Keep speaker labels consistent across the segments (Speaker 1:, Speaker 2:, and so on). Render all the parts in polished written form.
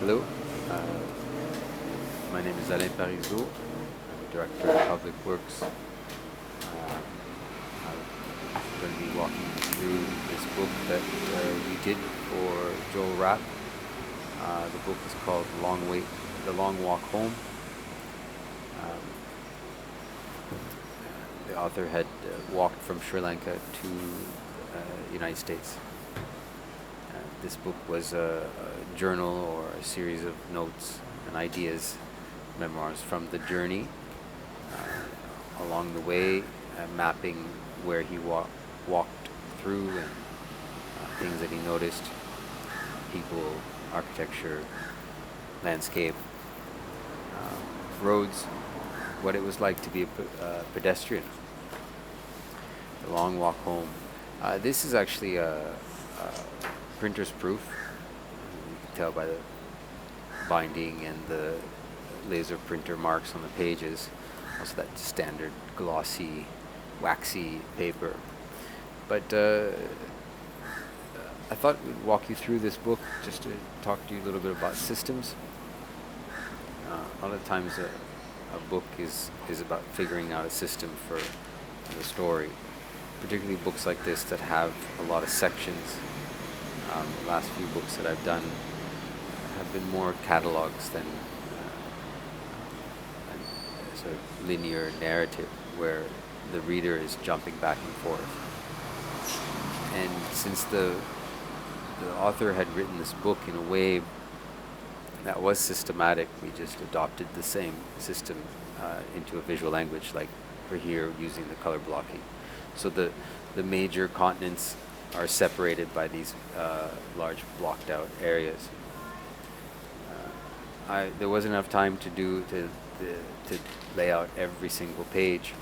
Speaker 1: Hello, uh, my name is Alain Parizeau. I'm the Director of Public Works. I'm going to be walking you through this book that we did for Joel Rapp. The book is called The Long Walk Home. Um, the author had walked from Sri Lanka to United States. This book was a journal or a series of notes and ideas, memoirs from the journey along the way, mapping where he walked through and things that he noticed, people, architecture, landscape, roads, what it was like to be a pedestrian. The long walk home. This is actually a printer's proof. You can tell by the binding and the laser printer marks on the pages. Also that standard glossy, waxy paper. But I thought we'd walk you through this book just to talk to you a little bit about systems. A lot of times a book is about figuring out a system for the story, particularly books like this that have a lot of sections. The last few books that I've done have been more catalogs than a sort of linear narrative where the reader is jumping back and forth. And since the author had written this book in a way that was systematic, we just adopted the same system into a visual language, like we're here using the color blocking. So the major continents are separated by these large blocked out areas. There wasn't enough time to lay out every single page.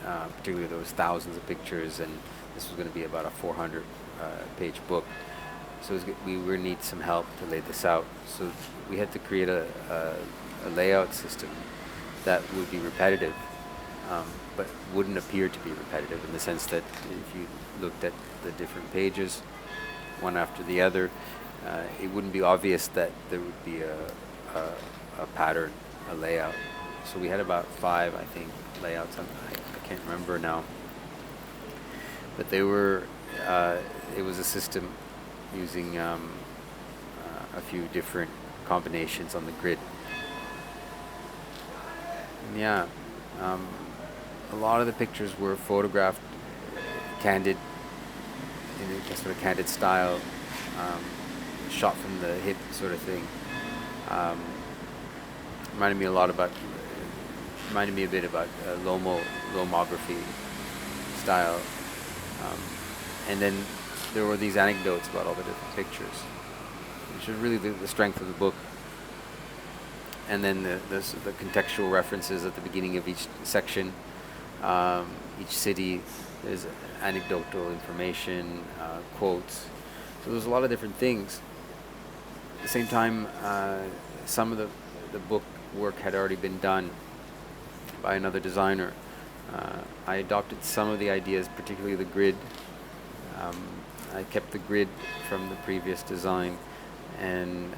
Speaker 1: Particularly there was thousands of pictures, and this was going to be about a 400 page book. So we were going to need some help to lay this out. So we had to create a layout system that would be repetitive, but wouldn't appear to be repetitive in the sense that if you looked at the different pages, one after the other, it wouldn't be obvious that there would be a pattern, a layout. So we had about 5, I think, layouts. I can't remember now. But they were, it was a system using a few different combinations on the grid. And yeah, a lot of the pictures were photographed candid, in a sort of candid style, shot from the hip sort of thing. Reminded me a bit about lomography style. And then there were these anecdotes about all the different pictures, which is really the strength of the book. And then the contextual references at the beginning of each section, each city, there's anecdotal information, quotes. So there's a lot of different things. At the same time, some of the book work had already been done by another designer. I adopted some of the ideas, particularly the grid. I kept the grid from the previous design and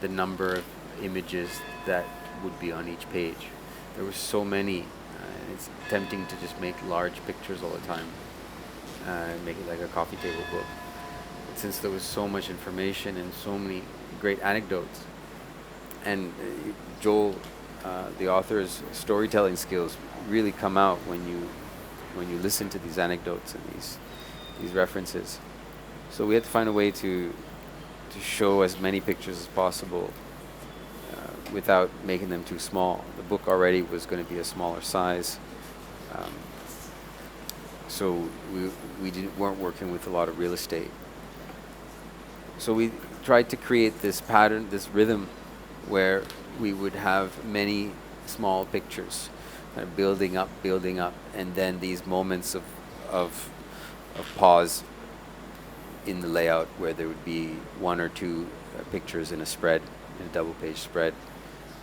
Speaker 1: the number of images that would be on each page. There were so many. It's tempting to just make large pictures all the time, make it like a coffee table book. But since there was so much information and so many great anecdotes, and Joel, the author's storytelling skills really come out when you listen to these anecdotes and these references. So we had to find a way to show as many pictures as possible without making them too small. The book already was going to be a smaller size, so we weren't working with a lot of real estate. So we tried to create this pattern, this rhythm, where we would have many small pictures kind of building up, and then these moments of pause in the layout where there would be 1 or 2 pictures in a spread, in a double-page spread,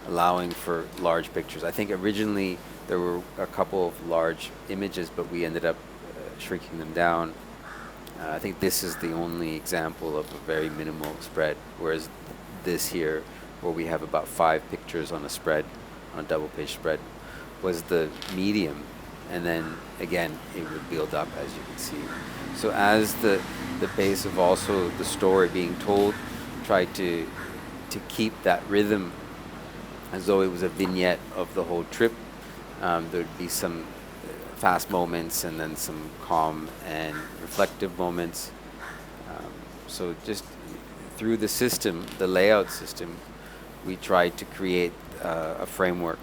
Speaker 1: allowing for large pictures. I think originally there were a couple of large images, but we ended up shrinking them down I think this is the only example of a very minimal spread, whereas this here, where we have about 5 pictures on a spread, on a double page spread, was the medium, and then again it would build up, as you can see. So as the pace of also the story being told, try to keep that rhythm as though it was a vignette of the whole trip. There'd be some fast moments and then some calm and reflective moments. So just through the system, the layout system, we tried to create a framework.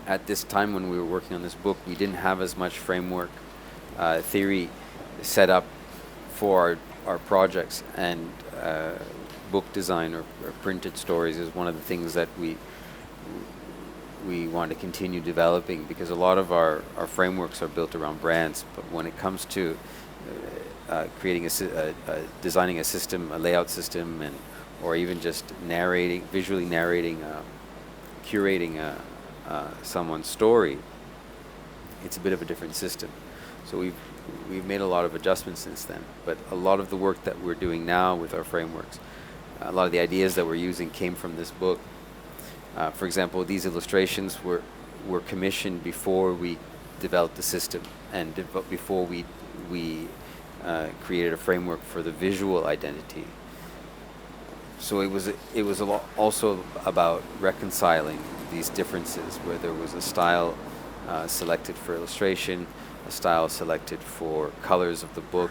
Speaker 1: At this time when we were working on this book, we didn't have as much framework theory set up for our projects, and book design or printed stories is one of the things that we want to continue developing, because a lot of our frameworks are built around brands, but when it comes to creating designing a system, a layout system, and or even just visually narrating, curating someone's story, it's a bit of a different system. So we've made a lot of adjustments since then, but a lot of the work that we're doing now with our frameworks, a lot of the ideas that we're using came from this book. For example, these illustrations were commissioned before we developed the system, and before we created a framework for the visual identity. So it was also about reconciling these differences, where there was a style selected for illustration, a style selected for colors of the book,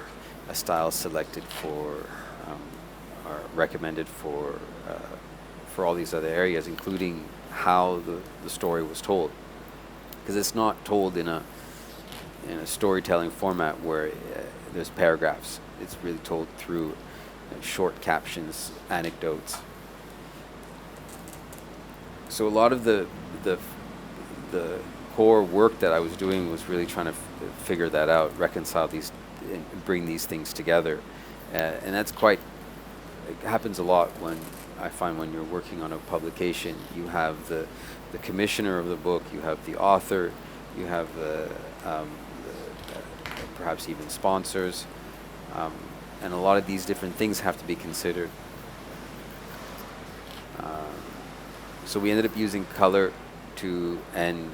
Speaker 1: a style selected for or recommended for all these other areas, including how the story was told, because it's not told in a storytelling format where there's paragraphs. It's really told through short captions, anecdotes. So a lot of the core work that I was doing was really trying to figure that out, reconcile these, and bring these things together, and that's it happens a lot when I find when you're working on a publication. You have the commissioner of the book, you have the author, you have perhaps even sponsors, and a lot of these different things have to be considered. So we ended up using color and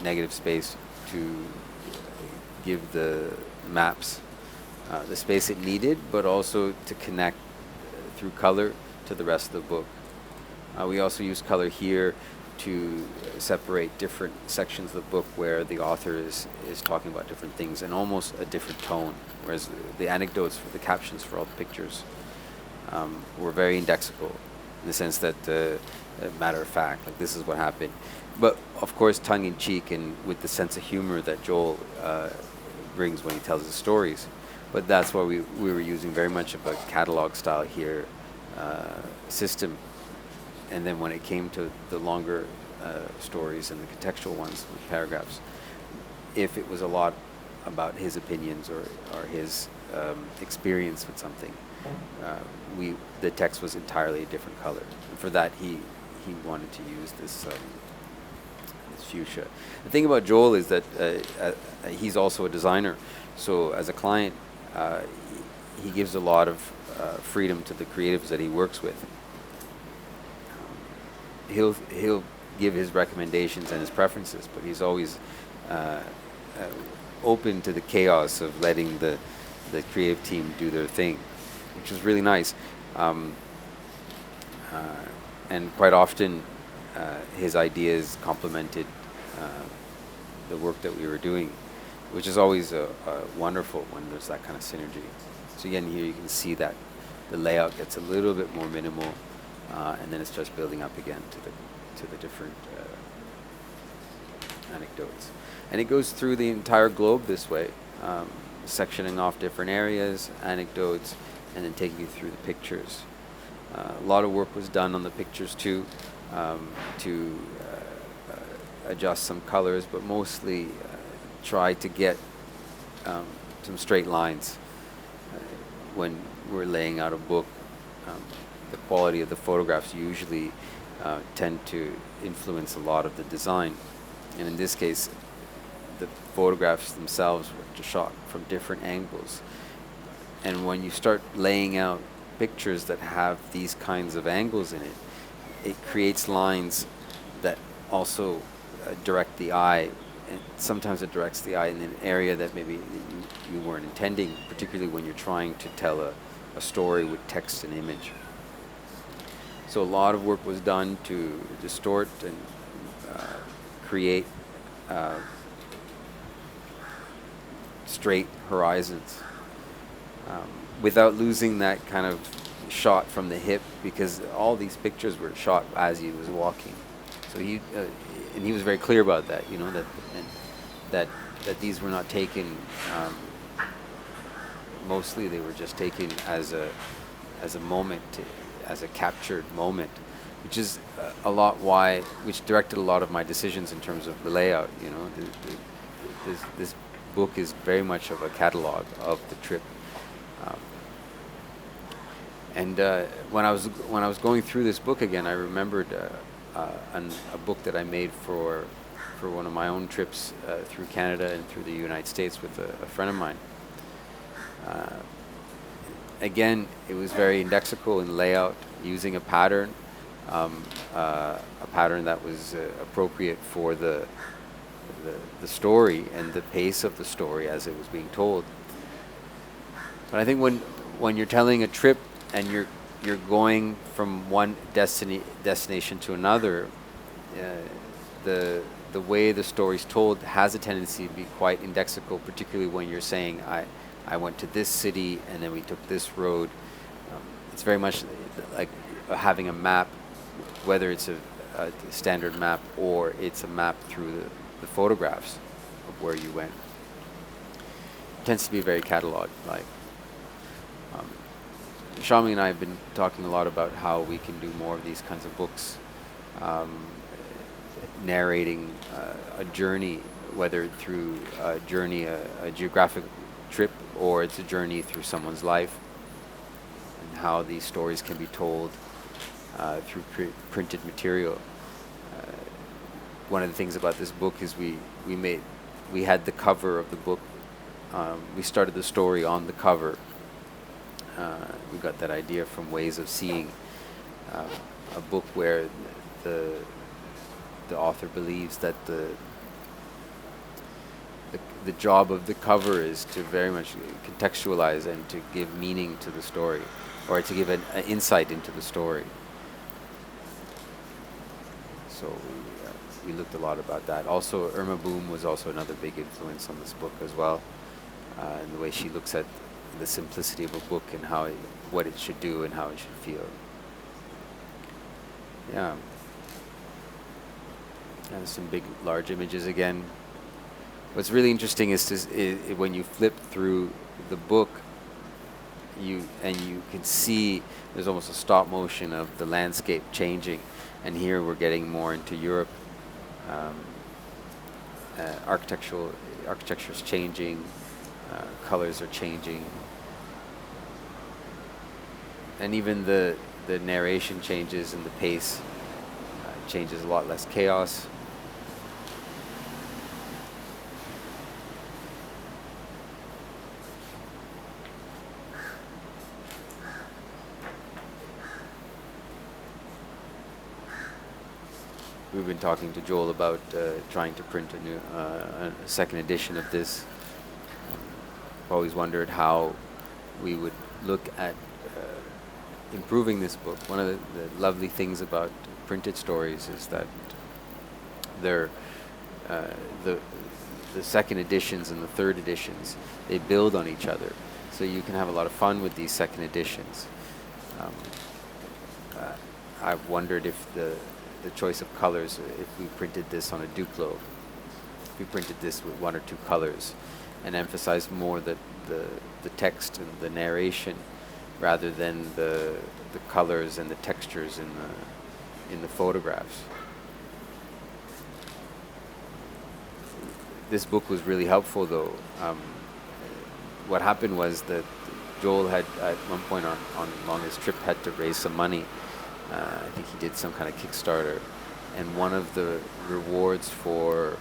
Speaker 1: negative space to give the maps the space it needed, but also to connect through color to the rest of the book. We also use color here to separate different sections of the book where the author is talking about different things in almost a different tone, whereas the anecdotes for the captions for all the pictures were very indexical, in the sense that matter of fact, like this is what happened, but of course tongue-in-cheek and with the sense of humor that Joel brings when he tells his stories. But that's why we were using very much of a catalog style here system. And then when it came to the longer stories and the contextual ones with paragraphs, if it was a lot about his opinions or his experience with something, the text was entirely a different color. And for that, he wanted to use this fuchsia. The thing about Joel is that he's also a designer. So as a client, he gives a lot of freedom to the creatives that he works with. He'll give his recommendations and his preferences, but he's always open to the chaos of letting the creative team do their thing, which is really nice. And quite often, his ideas complemented the work that we were doing, which is always wonderful when there's that kind of synergy. So again, here you can see that the layout gets a little bit more minimal, and then it starts building up again to the different anecdotes. And it goes through the entire globe this way, sectioning off different areas, anecdotes, and then taking you through the pictures. A lot of work was done on the pictures too, to adjust some colors, but mostly try to get some straight lines. When we're laying out a book, the quality of the photographs usually tend to influence a lot of the design. And in this case, the photographs themselves were shot from different angles. And when you start laying out pictures that have these kinds of angles in it, it creates lines that also direct the eye. And sometimes it directs the eye in an area that maybe you weren't intending, particularly when you're trying to tell a story with text and image. So a lot of work was done to distort and create straight horizons without losing that kind of shot from the hip, because all these pictures were shot as he was walking. So he was very clear about that, that these were not taken. Mostly, they were just taken as a moment, as a captured moment, which is which directed a lot of my decisions in terms of the layout. This book is very much of a catalog of the trip. And when I was going through this book again, I remembered a book that I made for one of my own trips through Canada and through the United States with a friend of mine. Again, it was very indexical in layout, using a pattern that was appropriate for the story and the pace of the story as it was being told. But I think when you're telling a trip and you're going from one destination to another, the way the story's told has a tendency to be quite indexical, particularly when you're saying, I went to this city and then we took this road. It's very much like having a map, whether it's a standard map or it's a map through the photographs of where you went. It tends to be very catalog-like. Shami and I have been talking a lot about how we can do more of these kinds of books, narrating a journey, whether through a journey, a geographic trip, or it's a journey through someone's life, and how these stories can be told through printed material. One of the things about this book is we had the cover of the book. We started the story on the cover. We got that idea from Ways of Seeing, a book where the author believes that the job of the cover is to very much contextualize and to give meaning to the story, or to give an insight into the story. So we looked a lot about that. Also, Irma Boom was also another big influence on this book as well, in the way she looks at the simplicity of a book and what it should do and how it should feel. Yeah. And some big, large images again. What's really interesting is when you flip through the book, you can see there's almost a stop motion of the landscape changing, and here we're getting more into Europe. Architecture's changing, colors are changing, and even the narration changes and the pace changes, a lot less chaos. We've been talking to Joel about trying to print a second edition of this. I've always wondered how we would look at improving this book. One of the lovely things about printed stories is that they're the second editions and the third editions, they build on each other, so you can have a lot of fun with these second editions. I've wondered if the choice of colors, if we printed this on a Duplo, if we printed this with one or two colors and emphasized more the text and the narration rather than the colors and the textures in the photographs. This book was really helpful, though. What happened was that Joel had, at one point along his trip, had to raise some money. I think he did some kind of Kickstarter, and one of the rewards for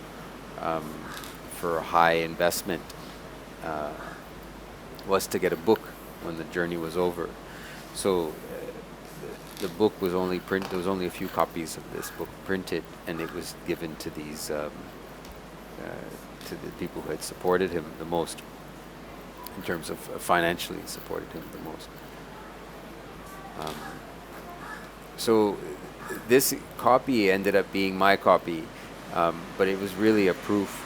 Speaker 1: high investment was to get a book when the journey was over. So the book was only print. There was only a few copies of this book printed, and it was given to these to the people who had supported him the most, in terms of financially supported him the most. Um, so this copy ended up being my copy, but it was really a proof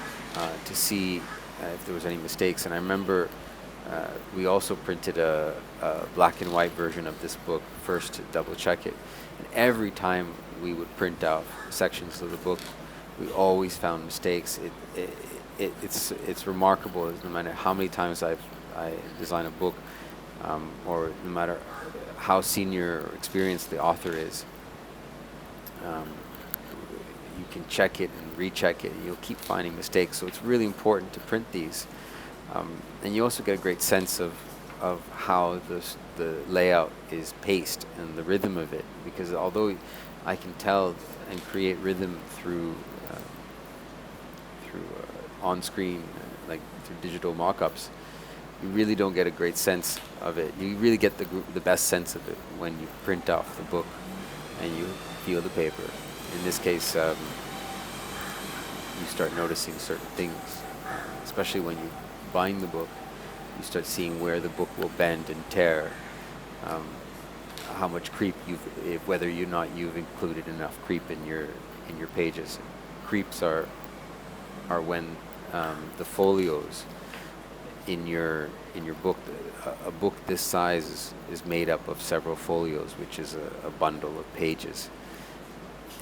Speaker 1: to see if there was any mistakes. And I remember we also printed a black and white version of this book first to double check it. And every time we would print out sections of the book, we always found mistakes. It's remarkable, no matter how many times I design a book, or no matter how senior or experienced the author is. You can check it and recheck it, and you'll keep finding mistakes. So it's really important to print these. And you also get a great sense of how the layout is paced and the rhythm of it, because although I can tell and create rhythm through on-screen, like through digital mock-ups, you really don't get a great sense of it. You really get the best sense of it when you print off the book and you feel the paper. In this case, you start noticing certain things, especially when you bind the book. You start seeing where the book will bend and tear, how much creep whether or not you've included enough creep in your pages. Creeps are when the folios in your book. A book this size is made up of several folios, which is a bundle of pages.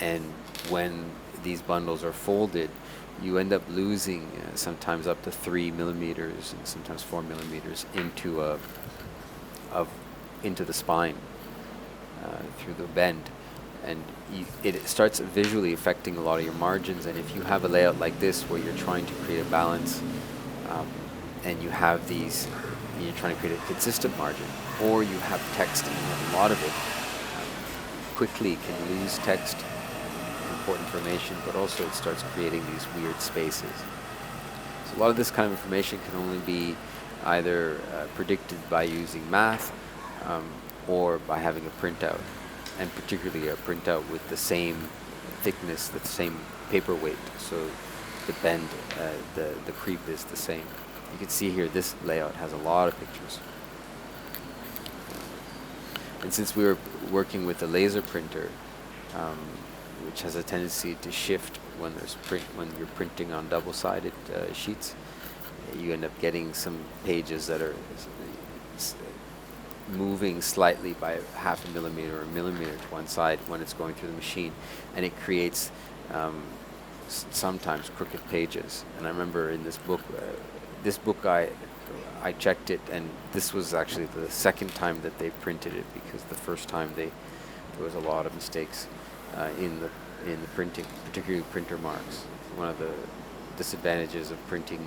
Speaker 1: And when these bundles are folded, you end up losing sometimes up to 3 millimeters and sometimes 4 millimeters into the spine through the bend. And it starts visually affecting a lot of your margins. And if you have a layout like this where you're trying to create a balance, and you have these, and you're trying to create a consistent margin, or you have text and you have a lot of it, quickly can lose text, important information, but also it starts creating these weird spaces. So a lot of this kind of information can only be either predicted by using math, or by having a printout, and particularly a printout with the same thickness, the same paper weight, so the bend, the creep is the same. You can see here this layout has a lot of pictures. And since we were working with a laser printer, which has a tendency to shift when you're printing on double-sided sheets, you end up getting some pages that are moving slightly by half a millimeter or a millimeter to one side when it's going through the machine, and it creates sometimes crooked pages. And I remember in this book, I checked it, and this was actually the second time that they printed it, because the first time there was a lot of mistakes in the printing, particularly printer marks. One of the disadvantages of printing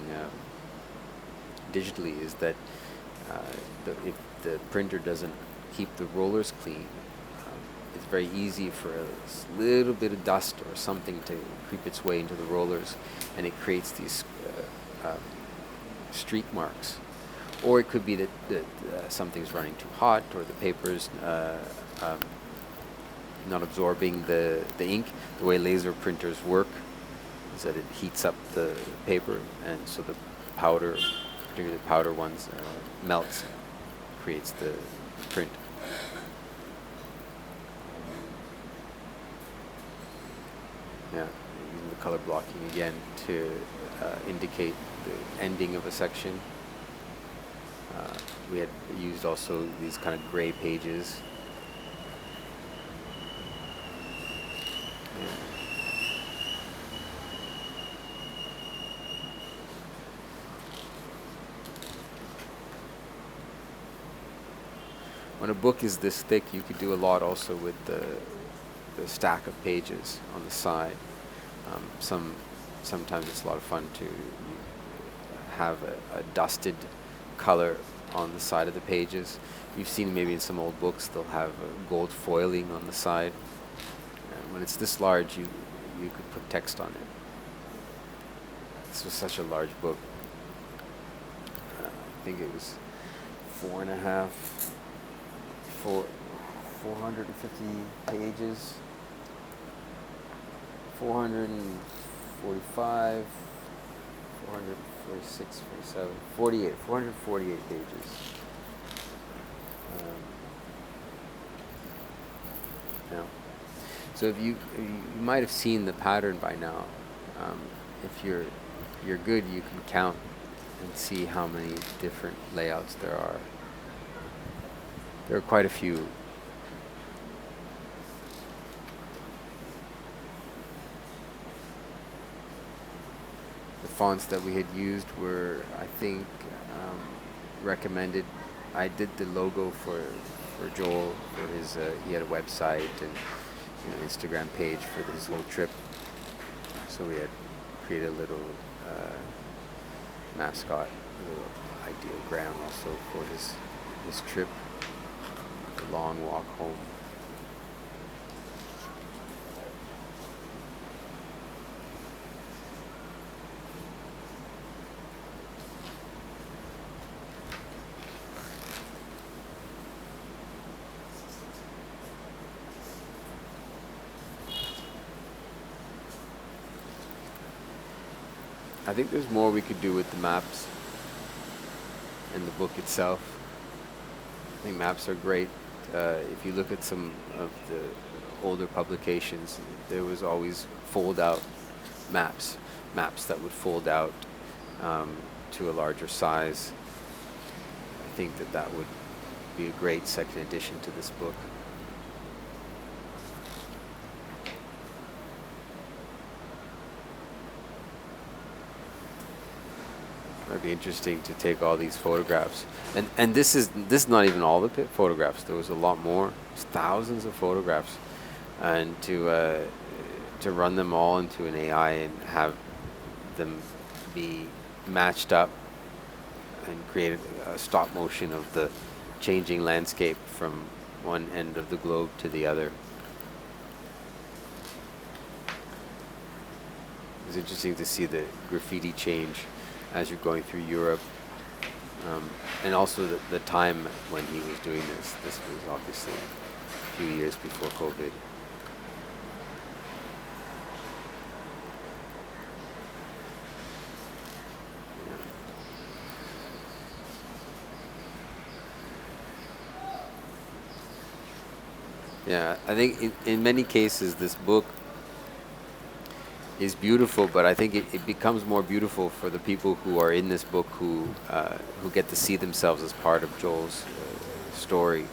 Speaker 1: digitally is that if the printer doesn't keep the rollers clean, it's very easy for a little bit of dust or something to creep its way into the rollers, and it creates these streak marks. Or it could be that something's running too hot, or the paper's not absorbing the ink. The way laser printers work is that it heats up the paper, and so the powder, particularly the powder ones, melts, creates the print. Yeah, using the color blocking again to indicate the ending of a section. We had used also these kind of gray pages. Yeah. When a book is this thick, you could do a lot also with the stack of pages on the side. Sometimes it's a lot of fun to have a dusted color on the side of the pages. You've seen maybe in some old books they'll have gold foiling on the side. And when it's this large, you could put text on it. This was such a large book. I think it was four and a half, 450 pages, 445, 446, 47, 48, 448 pages. Yeah. So if you might have seen the pattern by now. If you're good, you can count and see how many different layouts there are. There are quite a few. The fonts that we had used were, I think, recommended. I did the logo for Joel for his. He had a website and Instagram page for his whole trip. So we had created a little mascot, a little ideogram also for his trip, the long walk home. I think there's more we could do with the maps and the book itself. I think maps are great. If you look at some of the older publications, there was always fold-out maps that would fold out to a larger size. I think that would be a great second addition to this book. It'd be interesting to take all these photographs, and this is not even all the photographs. There was a lot more. There's thousands of photographs, and to run them all into an AI and have them be matched up and create a stop motion of the changing landscape from one end of the globe to the other. It's interesting to see the graffiti change as you're going through Europe, and also the time when he was doing this. This was obviously a few years before COVID. Yeah, I think in many cases this book is beautiful, but I think it becomes more beautiful for the people who are in this book who get to see themselves as part of Joel's story.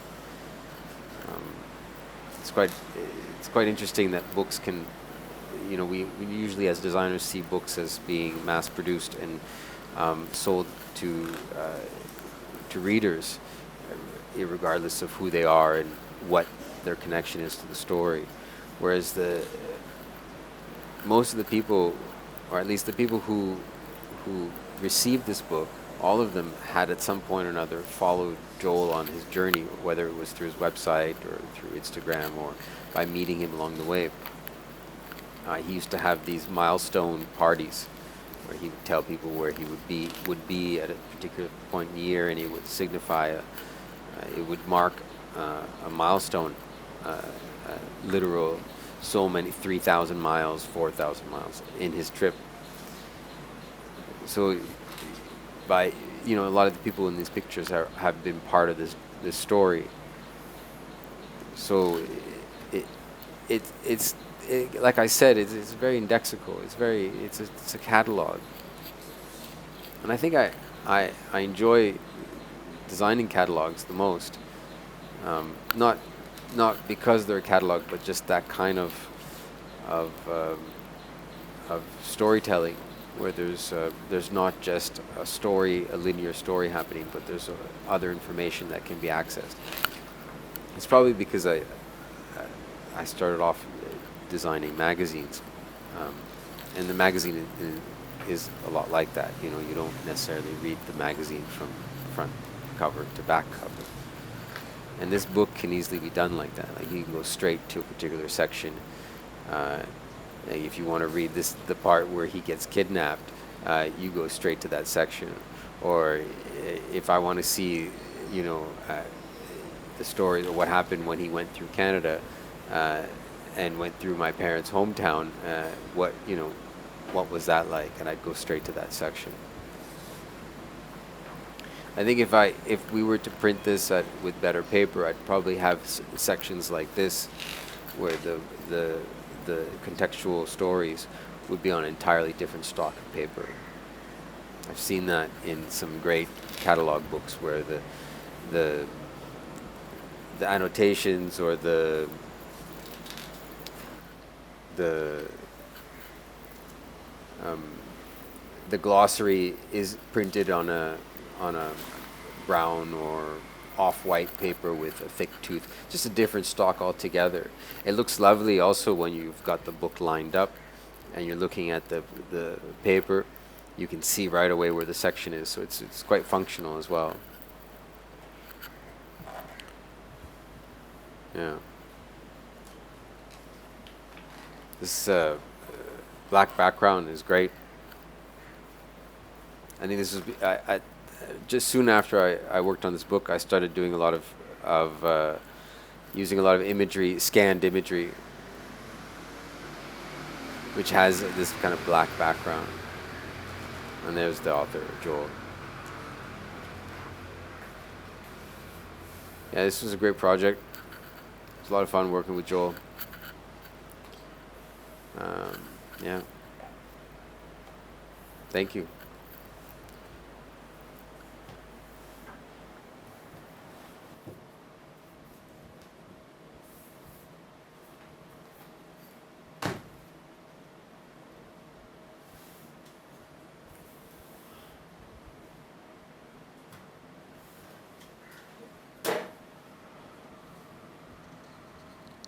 Speaker 1: It's quite interesting that books can, we usually as designers see books as being mass produced and sold to readers, regardless of who they are and what their connection is to the story, whereas most of the people, or at least the people who received this book, all of them had at some point or another followed Joel on his journey, whether it was through his website or through Instagram or by meeting him along the way. He used to have these milestone parties where he would tell people where he would be at a particular point in the year, and he would signify it would mark a milestone, literal. So many 3,000 miles, 4,000 miles in his trip. So, by a lot of the people in these pictures have been part of this story. So, it's like I said, it's very indexical. It's a catalog, and I think I enjoy designing catalogs the most. Not because they're a catalog, but just that kind of storytelling, where there's not just a linear story happening, but there's other information that can be accessed. It's probably because I started off designing magazines, and the magazine is a lot like that. You don't necessarily read the magazine from front cover to back cover. And this book can easily be done like that. Like you can go straight to a particular section. If you want to read the part where he gets kidnapped, you go straight to that section. Or if I want to see you know, the story of what happened when he went through Canada, and went through my parents' hometown. What, you know, what was that like? And I'd go straight to that section. I think if we were to print this with better paper, I'd probably have sections like this, where the contextual stories would be on an entirely different stock of paper. I've seen that in some great catalog books where the annotations or the glossary is printed on a brown or off-white paper with a thick tooth, just a different stock altogether. It looks lovely also when you've got the book lined up and you're looking at the paper. You can see right away where the section is, so it's quite functional as well. Yeah. This black background is great. I think this is I just soon after I worked on this book, I started doing a lot of using a lot of imagery, scanned imagery, which has this kind of black background. And there's the author, Joel. Yeah, this was a great project. It was a lot of fun working with Joel. Yeah. Thank you.